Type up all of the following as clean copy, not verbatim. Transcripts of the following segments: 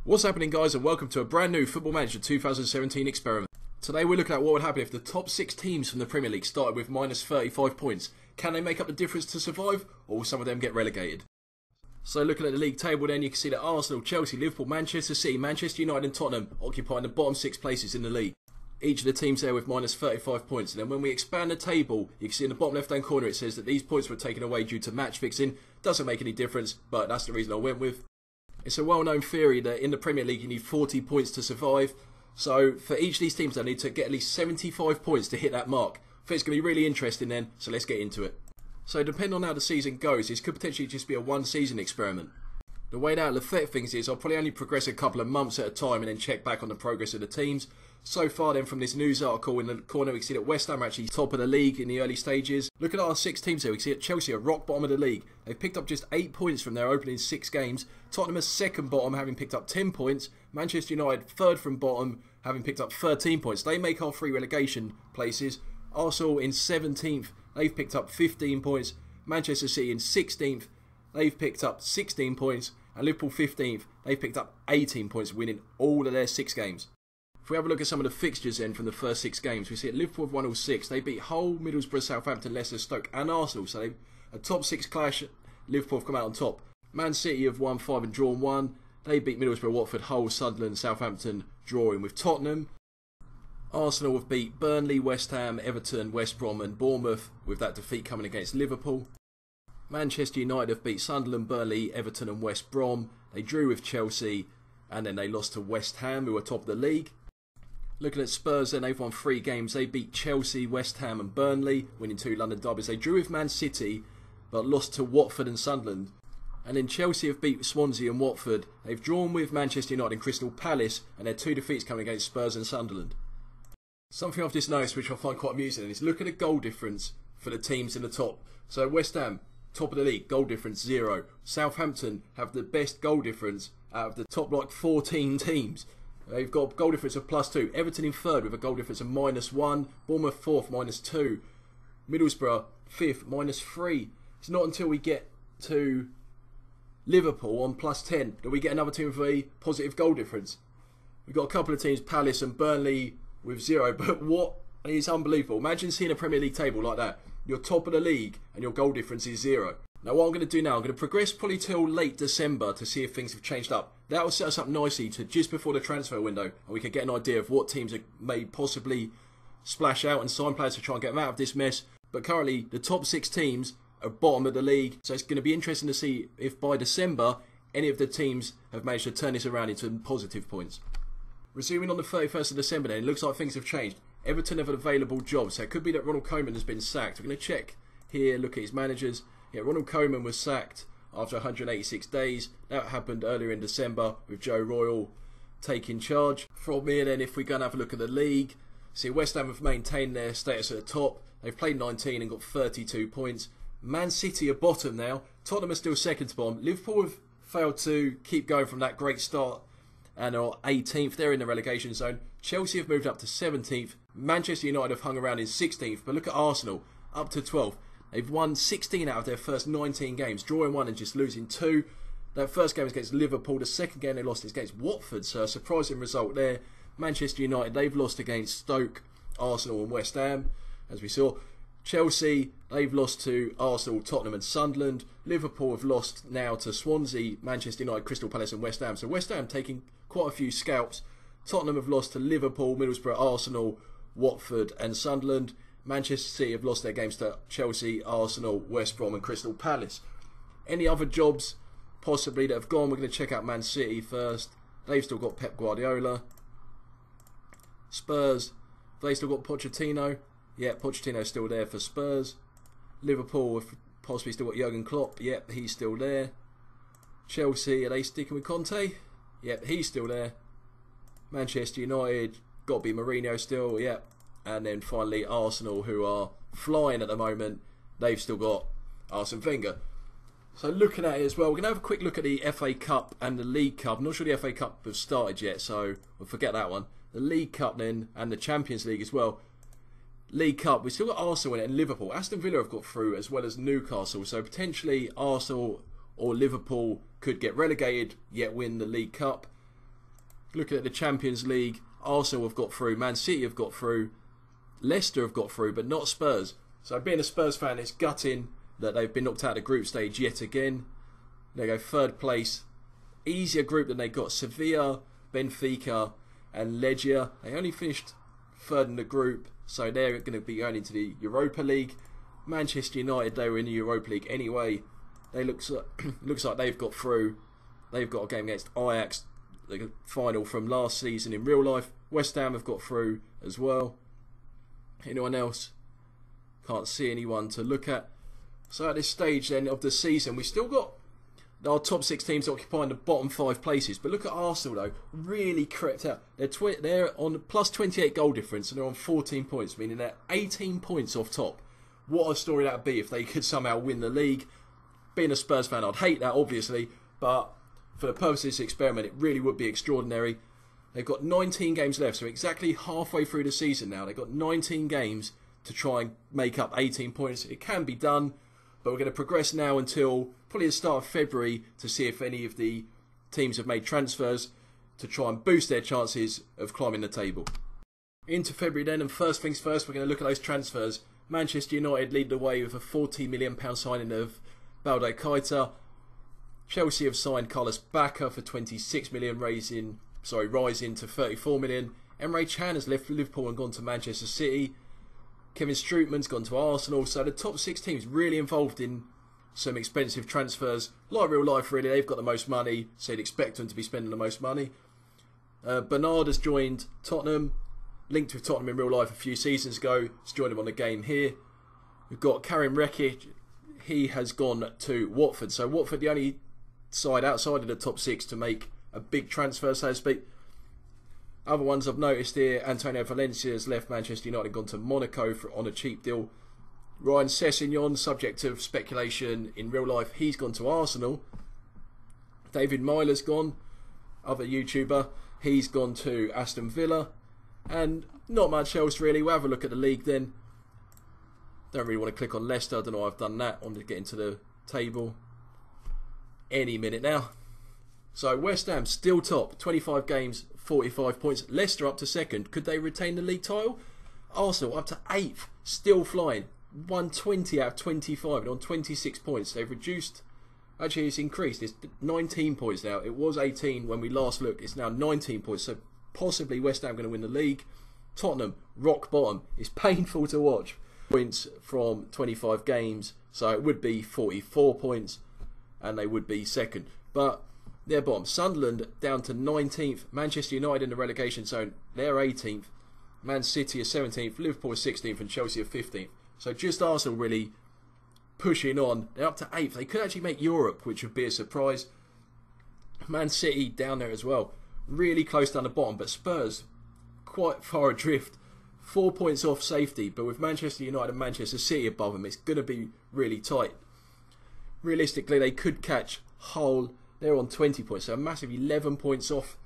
What's happening, guys, and welcome to a brand new Football Manager 2017 experiment. Today we're looking at what would happen if the top 6 teams from the Premier League started with minus 35 points. Can they make up the difference to survive, or will some of them get relegated? So looking at the league table then, you can see that Arsenal, Chelsea, Liverpool, Manchester City, Manchester United and Tottenham occupying the bottom 6 places in the league. Each of the teams there with minus 35 points. And then when we expand the table, you can see in the bottom left hand corner it says that these points were taken away due to match fixing. Doesn't make any difference, but that's the reason I went with. It's a well-known theory that in the Premier League you need 40 points to survive. So for each of these teams they need to get at least 75 points to hit that mark. I think it's going to be really interesting then, so let's get into it. So depending on how the season goes, this could potentially just be a one-season experiment. The way that will affect things is I'll probably only progress a couple of months at a time and then check back on the progress of the teams. So far then, from this news article in the corner, we can see that West Ham are actually top of the league in the early stages. Looking at our 6 teams here, we can see that Chelsea are rock bottom of the league. They've picked up just 8 points from their opening 6 games. Tottenham are second bottom, having picked up 10 points. Manchester United third from bottom, having picked up 13 points. They make our 3 relegation places. Arsenal in 17th, they've picked up 15 points. Manchester City in 16th, they've picked up 16 points. And Liverpool 15th, they've picked up 18 points, winning all of their 6 games. If we have a look at some of the fixtures then from the first 6 games, we see that Liverpool have won all 6. They beat Hull, Middlesbrough, Southampton, Leicester, Stoke and Arsenal. So a top 6 clash, Liverpool have come out on top. Man City have won 5 and drawn 1. They beat Middlesbrough, Watford, Hull, Sunderland, Southampton, drawing with Tottenham. Arsenal have beat Burnley, West Ham, Everton, West Brom and Bournemouth, with that defeat coming against Liverpool. Manchester United have beat Sunderland, Burnley, Everton and West Brom. They drew with Chelsea and then they lost to West Ham, who are top of the league. Looking at Spurs then, they've won 3 games. They beat Chelsea, West Ham and Burnley, winning 2 London derbies. They drew with Man City but lost to Watford and Sunderland. And then Chelsea have beat Swansea and Watford. They've drawn with Manchester United and Crystal Palace, and their 2 defeats coming against Spurs and Sunderland. Something I've just noticed which I find quite amusing is look at the goal difference for the teams in the top. So West Ham, top of the league, goal difference 0. Southampton have the best goal difference out of the top 14 teams. They've got goal difference of +2. Everton in 3rd with a goal difference of -1. Bournemouth 4th, -2. Middlesbrough 5th, -3. It's not until we get to Liverpool on +10 that we get another team with a positive goal difference. We've got a couple of teams, Palace and Burnley, with 0. But what is unbelievable, imagine seeing a Premier League table like that. You're top of the league and your goal difference is 0. Now what I'm going to do now, I'm going to progress probably till late December to see if things have changed up. That will set us up nicely to just before the transfer window, and we can get an idea of what teams may possibly splash out and sign players to try and get them out of this mess. But currently the top 6 teams are bottom of the league, so it's going to be interesting to see if by December any of the teams have managed to turn this around into positive points. Resuming on the 31st of December then, it looks like things have changed. Everton have an available job, so it could be that Ronald Koeman has been sacked. We're going to check here, look at his managers. Yeah, Ronald Koeman was sacked after 186 days. That happened earlier in December with Joe Royle taking charge. From here then, if we go and have a look at the league, see West Ham have maintained their status at the top. They've played 19 and got 32 points. Man City are bottom now. Tottenham are still second to bottom. Liverpool have failed to keep going from that great start and are 18th. They're in the relegation zone. Chelsea have moved up to 17th. Manchester United have hung around in 16th. But look at Arsenal, up to 12th. They've won 16 out of their first 19 games, drawing 1 and just losing 2. That first game was against Liverpool. The second game they lost is against Watford, so a surprising result there. Manchester United, they've lost against Stoke, Arsenal and West Ham, as we saw. Chelsea, they've lost to Arsenal, Tottenham and Sunderland. Liverpool have lost now to Swansea, Manchester United, Crystal Palace and West Ham. So West Ham taking quite a few scalps. Tottenham have lost to Liverpool, Middlesbrough, Arsenal, Watford and Sunderland. Manchester City have lost their games to Chelsea, Arsenal, West Brom and Crystal Palace. Any other jobs possibly that have gone? We're going to check out Man City first. They've still got Pep Guardiola. Spurs, they still got Pochettino. Yeah, Pochettino's still there for Spurs. Liverpool have possibly still got Jurgen Klopp. Yep, he's still there. Chelsea, are they sticking with Conte? Yep, he's still there. Manchester United, got to be Mourinho still. Yep. And then finally Arsenal, who are flying at the moment, they've still got Arsene Wenger. So looking at it as well, we're going to have a quick look at the FA Cup and the League Cup. I'm not sure the FA Cup have started yet, so we'll forget that one. The League Cup then, and the Champions League as well. League Cup, we've still got Arsenal in it and Liverpool. Aston Villa have got through as well as Newcastle, so potentially Arsenal or Liverpool could get relegated yet win the League Cup. Looking at the Champions League, Arsenal have got through, Man City have got through, Leicester have got through, but not Spurs. So being a Spurs fan, it's gutting that they've been knocked out of the group stage yet again. They go third place. Easier group than they got. Sevilla, Benfica and Legia. They only finished third in the group, so they're going to be going into the Europa League. Manchester United, they were in the Europa League anyway. They looks like they've got through. They've got a game against Ajax, the final from last season in real life. West Ham have got through as well. Anyone else? Can't see anyone to look at. So at this stage then of the season, we still got our top 6 teams occupying the bottom 5 places. But look at Arsenal though, really crept out. They're on plus 28 goal difference and they're on 14 points, meaning they're 18 points off top. What a story that would be if they could somehow win the league. Being a Spurs fan, I'd hate that obviously, but for the purpose of this experiment, it really would be extraordinary. They've got 19 games left, so exactly halfway through the season now. They've got 19 games to try and make up 18 points. It can be done, but we're going to progress now until probably the start of February to see if any of the teams have made transfers to try and boost their chances of climbing the table. Into February then, and first things first, we're going to look at those transfers. Manchester United lead the way with a £40 million signing of Baldo Keita. Chelsea have signed Carlos Bacca for 26 million, rising to 34 million. Emre Can has left Liverpool and gone to Manchester City. Kevin Strootman's gone to Arsenal. So the top 6 teams really involved in some expensive transfers. Like real life really, they've got the most money, so you'd expect them to be spending the most money. Bernard has joined Tottenham, linked with Tottenham in real life a few seasons ago. He's joined him on the game here. We've got Karim Rekic. He has gone to Watford. So Watford, the only side outside of the top 6 to make a big transfer, so to speak. Other ones I've noticed here, Antonio Valencia has left Manchester United and gone to Monaco on a cheap deal. Ryan Sessegnon, subject of speculation in real life, he's gone to Arsenal. David Myler's gone, other YouTuber, he's gone to Aston Villa. And not much else really. We'll have a look at the league then. Don't really want to click on Leicester, I don't know why I've done that. I want to get into the table any minute now. So West Ham still top, 25 games, 45 points. Leicester up to second. Could they retain the league title? Arsenal up to 8th, still flying. Won 20 out of 25 and on 26 points. They've reduced, actually it's increased. It's 19 points now. It was 18 when we last looked. It's now 19 points. So possibly West Ham going to win the league. Tottenham, rock bottom. It's painful to watch. Points from 25 games. So it would be 44 points and they would be second. But they're bottom. Sunderland down to 19th. Manchester United in the relegation zone, they're 18th. Man City are 17th. Liverpool are 16th and Chelsea are 15th. So just Arsenal really pushing on. They're up to 8th. They could actually make Europe, which would be a surprise. Man City down there as well. Really close down the bottom. But Spurs quite far adrift. 4 points off safety. But with Manchester United and Manchester City above them, it's going to be really tight. Realistically, they could catch Hull. They're on 20 points. So a massive 11 points off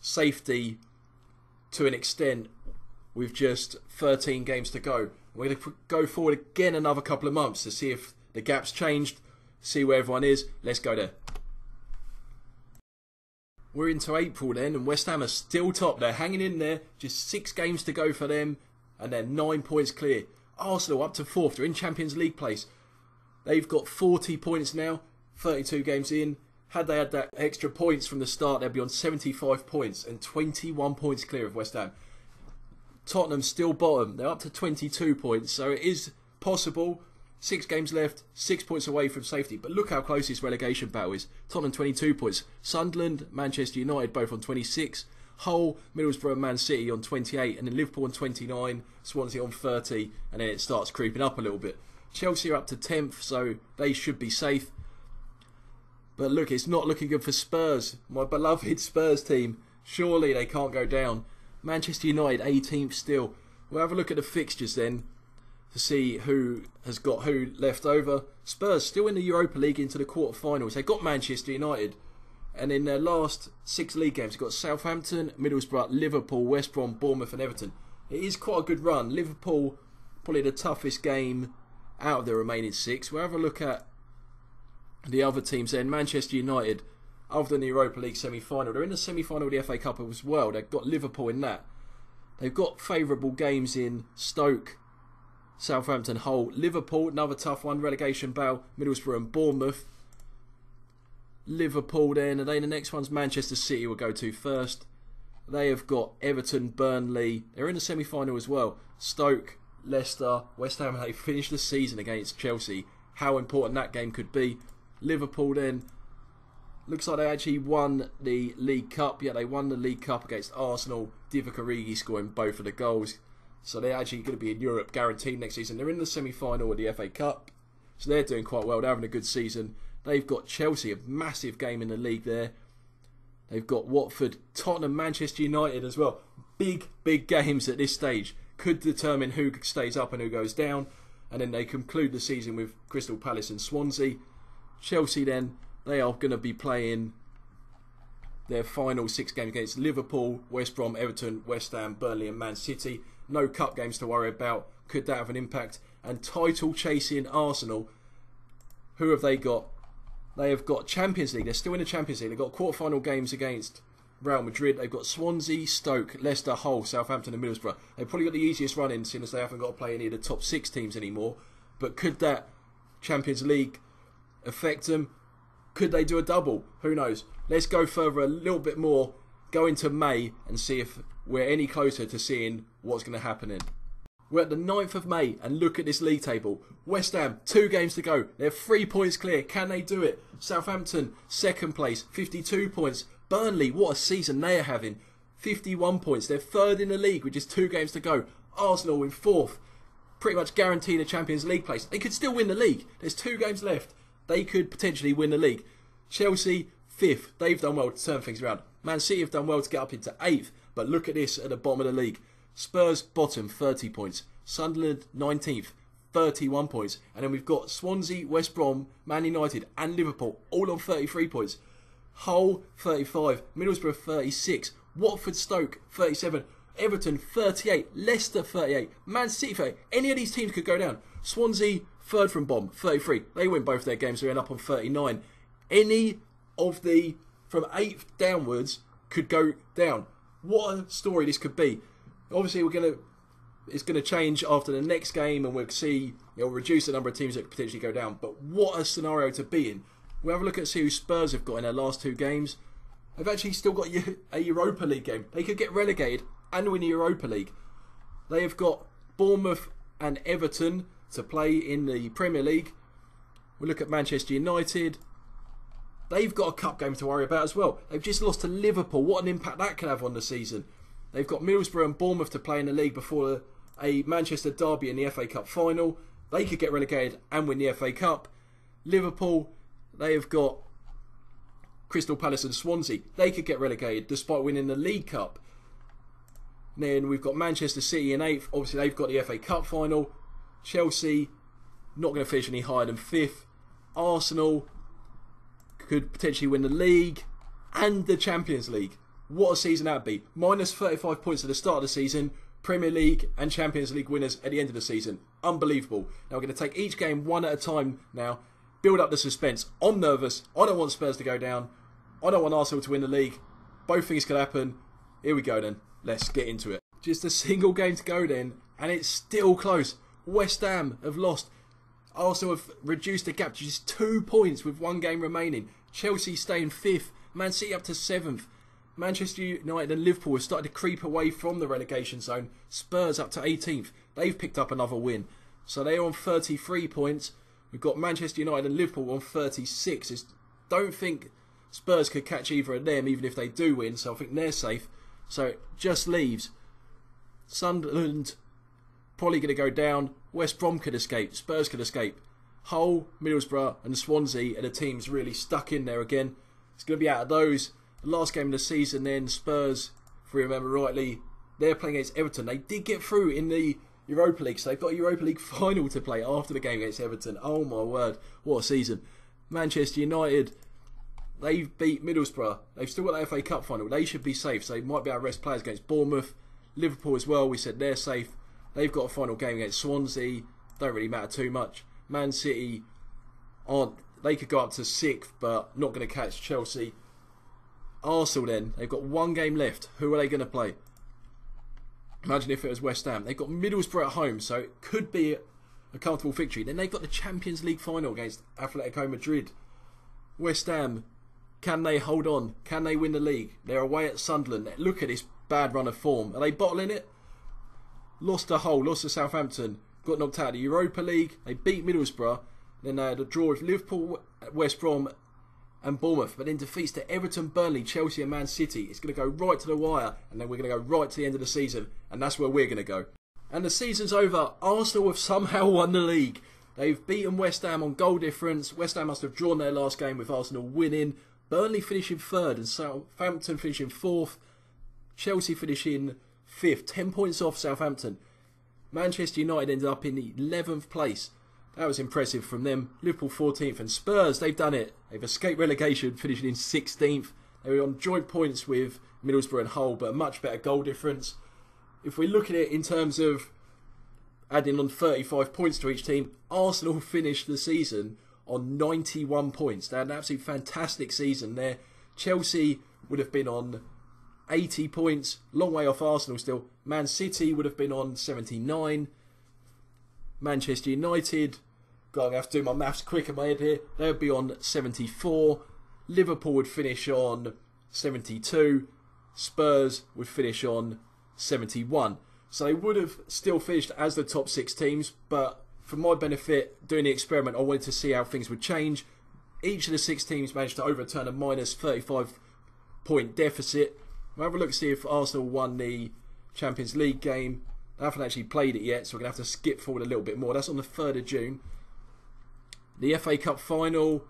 safety to an extent with just 13 games to go. We're going to go forward again another couple of months to see if the gap's changed, see where everyone is. Let's go there. We're into April then, and West Ham are still top. They're hanging in there. Just 6 games to go for them, and they're 9 points clear. Arsenal up to 4th. They're in Champions League place. They've got 40 points now, 32 games in. Had they had that extra points from the start, they'd be on 75 points and 21 points clear of West Ham. Tottenham still bottom. They're up to 22 points, so it is possible. 6 games left, 6 points away from safety. But look how close this relegation battle is. Tottenham 22 points. Sunderland, Manchester United both on 26. Hull, Middlesbrough, Man City on 28. And then Liverpool on 29. Swansea on 30. And then it starts creeping up a little bit. Chelsea are up to 10th, so they should be safe. But look, it's not looking good for Spurs. My beloved Spurs team. Surely they can't go down. Manchester United 18th still. We'll have a look at the fixtures then to see who has got who left over. Spurs still in the Europa League into the quarterfinals. They got Manchester United. And in their last 6 league games, they've got Southampton, Middlesbrough, Liverpool, West Brom, Bournemouth and Everton. It is quite a good run. Liverpool, probably the toughest game out of the remaining 6. We'll have a look at the other teams then. Manchester United, other than the Europa League semi-final. They're in the semi-final of the FA Cup as well. They've got Liverpool in that. They've got favourable games in Stoke, Southampton, Hull, Liverpool, another tough one, relegation battle, Middlesbrough and Bournemouth. Liverpool then, and then the next one's Manchester City will go to first. They have got Everton, Burnley. They're in the semi-final as well. Stoke, Leicester, West Ham. They finished the season against Chelsea. How important that game could be. Liverpool then. Looks like they actually won the League Cup. Yeah, they won the League Cup against Arsenal. Divock Origi scoring both of the goals. So they're actually going to be in Europe guaranteed next season. They're in the semi-final of the FA Cup. So they're doing quite well. They're having a good season. They've got Chelsea, a massive game in the league there. They've got Watford, Tottenham, Manchester United as well. Big games at this stage. Could determine who stays up and who goes down. And then they conclude the season with Crystal Palace and Swansea. Chelsea then, they are going to be playing their final 6 games against Liverpool, West Brom, Everton, West Ham, Burnley and Man City. No cup games to worry about. Could that have an impact? And title chasing Arsenal. Who have they got? They have got Champions League. They're still in the Champions League. They've got quarter-final games against Real Madrid. They've got Swansea, Stoke, Leicester, Hull, Southampton and Middlesbrough. They've probably got the easiest run in since they haven't got to play any of the top 6 teams anymore. But could that Champions League affect them? Could they do a double? Who knows? Let's go further a little bit more. Go into May and see if we're any closer to seeing what's going to happen in. We're at the 9th of May and look at this league table. West Ham, 2 games to go. They're 3 points clear. Can they do it? Southampton, 2nd place, 52 points. Burnley, what a season they are having. 51 points. They're 3rd in the league with just 2 games to go. Arsenal in 4th. Pretty much guaranteed a Champions League place. They could still win the league. There's 2 games left. They could potentially win the league. Chelsea, 5th. They've done well to turn things around. Man City have done well to get up into 8th. But look at this at the bottom of the league. Spurs, bottom, 30 points. Sunderland, 19th, 31 points. And then we've got Swansea, West Brom, Man United and Liverpool, all on 33 points. Hull, 35. Middlesbrough, 36. Watford, Stoke, 37. Everton, 38. Leicester, 38. Man City, 38. Any of these teams could go down. Swansea, 3rd from bottom, 33. They win both their games, they're up on 39. Any of the, from 8th downwards, could go down. What a story this could be. Obviously, it's going to change after the next game, and we'll see it'll reduce the number of teams that could potentially go down. But what a scenario to be in. We'll have a look at see who Spurs have got in their last 2 games. They've actually still got a Europa League game. They could get relegated and win the Europa League. They have got Bournemouth and Everton to play in the Premier League. We'll look at Manchester United. They've got a cup game to worry about as well. They've just lost to Liverpool. What an impact that could have on the season. They've got Middlesbrough and Bournemouth to play in the league before a Manchester derby in the FA Cup final. They could get relegated and win the FA Cup. Liverpool, they have got Crystal Palace and Swansea. They could get relegated despite winning the League Cup. And then we've got Manchester City in 8th. Obviously, they've got the FA Cup final. Chelsea, not going to finish any higher than 5th. Arsenal could potentially win the league and the Champions League. What a season that'd be. Minus 35 points at the start of the season. Premier League and Champions League winners at the end of the season. Unbelievable. Now we're going to take each game one at a time now. Build up the suspense. I'm nervous. I don't want Spurs to go down. I don't want Arsenal to win the league. Both things could happen. Here we go then. Let's get into it. Just a single game to go then. And it's still close. West Ham have lost. Arsenal have reduced the gap to just 2 points with 1 game remaining. Chelsea stay in 5th. Man City up to 7th. Manchester United and Liverpool have started to creep away from the relegation zone. Spurs up to 18th. They've picked up another win. So they're on 33 points. We've got Manchester United and Liverpool on 36. Don't think Spurs could catch either of them, even if they do win. So I think they're safe. So it just leaves Sunderland probably going to go down. West Brom could escape. Spurs could escape. Hull, Middlesbrough and Swansea are the teams really stuck in there again. It's going to be out of those. The last game of the season then, Spurs, if we remember rightly, they're playing against Everton. They did get through in the Europa League, so they've got a Europa League final to play after the game against Everton. Oh my word, what a season. Manchester United, they've beat Middlesbrough. They've still got the FA Cup final. They should be safe, so they might be able to rest players against Bournemouth. Liverpool as well, we said they're safe. They've got a final game against Swansea. Don't really matter too much. Man City, they could go up to 6th, but not going to catch Chelsea. Arsenal then, they've got one game left. Who are they going to play? Imagine if it was West Ham. They've got Middlesbrough at home, so it could be a comfortable victory. Then they've got the Champions League final against Atletico Madrid. West Ham, can they hold on? Can they win the league? They're away at Sunderland. Look at this bad run of form. Are they bottling it? Lost to Hull, lost to Southampton, got knocked out of the Europa League. They beat Middlesbrough. Then they had a draw with Liverpool, West Brom and Bournemouth. But then defeats to Everton, Burnley, Chelsea and Man City. It's going to go right to the wire. And then we're going to go right to the end of the season. And that's where we're going to go. And the season's over. Arsenal have somehow won the league. They've beaten West Ham on goal difference. West Ham must have drawn their last game with Arsenal winning. Burnley finishing third and Southampton finishing fourth. Chelsea finishing fifth, 10 points off Southampton. Manchester United ended up in the 11th place. That was impressive from them. Liverpool 14th and Spurs, they've done it. They've escaped relegation, finishing in 16th. They were on joint points with Middlesbrough and Hull, but a much better goal difference. If we look at it in terms of adding on 35 points to each team, Arsenal finished the season on 91 points. They had an absolutely fantastic season there. Chelsea would have been on 80 points, long way off Arsenal still. Man City would have been on 79. Manchester United, going to have to do my maths quick in my head here, they would be on 74. Liverpool would finish on 72. Spurs would finish on 71. So they would have still finished as the top 6 teams, but for my benefit, doing the experiment, I wanted to see how things would change. Each of the 6 teams managed to overturn a minus 35 point deficit. We'll have a look to see if Arsenal won the Champions League game. They haven't actually played it yet, so we're going to have to skip forward a little bit more. That's on the 3rd of June. The FA Cup final,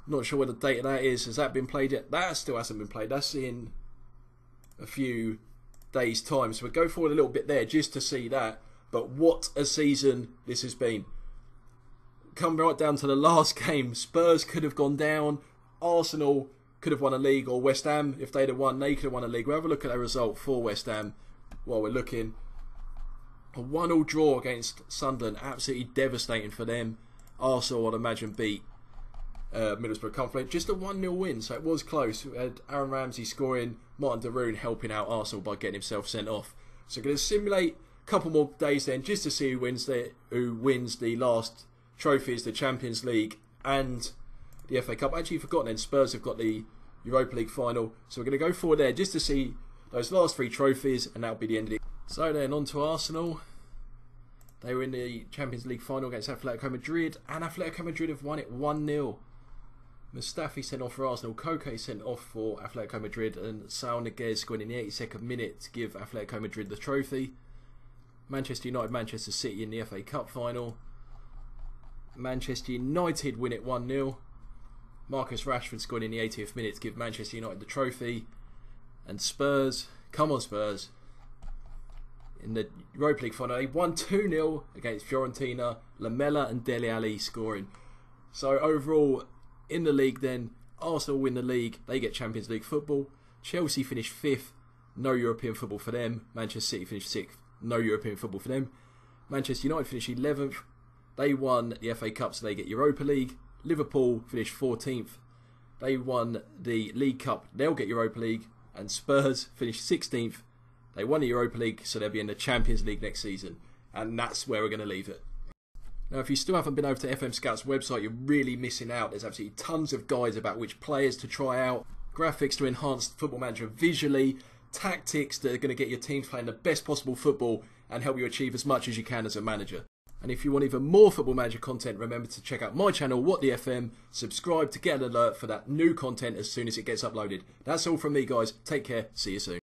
not sure what the date of that is. Has that been played yet? That still hasn't been played. That's in a few days' time. So we'll go forward a little bit there just to see that. But what a season this has been. Come right down to the last game. Spurs could have gone down. Arsenal could have won a league, or West Ham, if they'd have won, they could have won a league. We'll have a look at the result for West Ham while we're looking. A 1-1 draw against Sunderland, absolutely devastating for them. Arsenal, I'd imagine, beat Middlesbrough comfortably. Just a 1-0 win, so it was close. We had Aaron Ramsey scoring, Martin Deroon helping out Arsenal by getting himself sent off. So we're going to simulate a couple more days then, just to see who wins the last trophies, the Champions League and the FA Cup. Actually forgotten then, Spurs have got the Europa League final. So we're going to go forward there just to see those last 3 trophies, and that'll be the end of it. So then on to Arsenal. They were in the Champions League final against Atletico Madrid, and Atletico Madrid have won it 1-0. Mustafi sent off for Arsenal, Koke sent off for Atletico Madrid, and Saul Niguez scored in the 82nd minute to give Atletico Madrid the trophy. Manchester United, Manchester City in the FA Cup final. Manchester United win it 1-0. Marcus Rashford scored in the 80th minute to give Manchester United the trophy. And Spurs, come on Spurs, in the Europa League final, they won 2-0 against Fiorentina. Lamela and Dele Alli scoring. So overall, in the league then, Arsenal win the league, they get Champions League football. Chelsea finished 5th, no European football for them. Manchester City finished 6th, no European football for them. Manchester United finished 11th, they won the FA Cup, so they get Europa League. Liverpool finished 14th, they won the League Cup, they'll get Europa League. And Spurs finished 16th, they won the Europa League, so they'll be in the Champions League next season. And that's where we're going to leave it. Now, if you still haven't been over to FM Scout's website, you're really missing out. There's absolutely tons of guides about which players to try out, graphics to enhance Football Manager visually, tactics that are going to get your teams playing the best possible football and help you achieve as much as you can as a manager. And if you want even more Football Manager content, remember to check out my channel, What the FM, subscribe to get an alert for that new content as soon as it gets uploaded. That's all from me, guys. Take care. See you soon.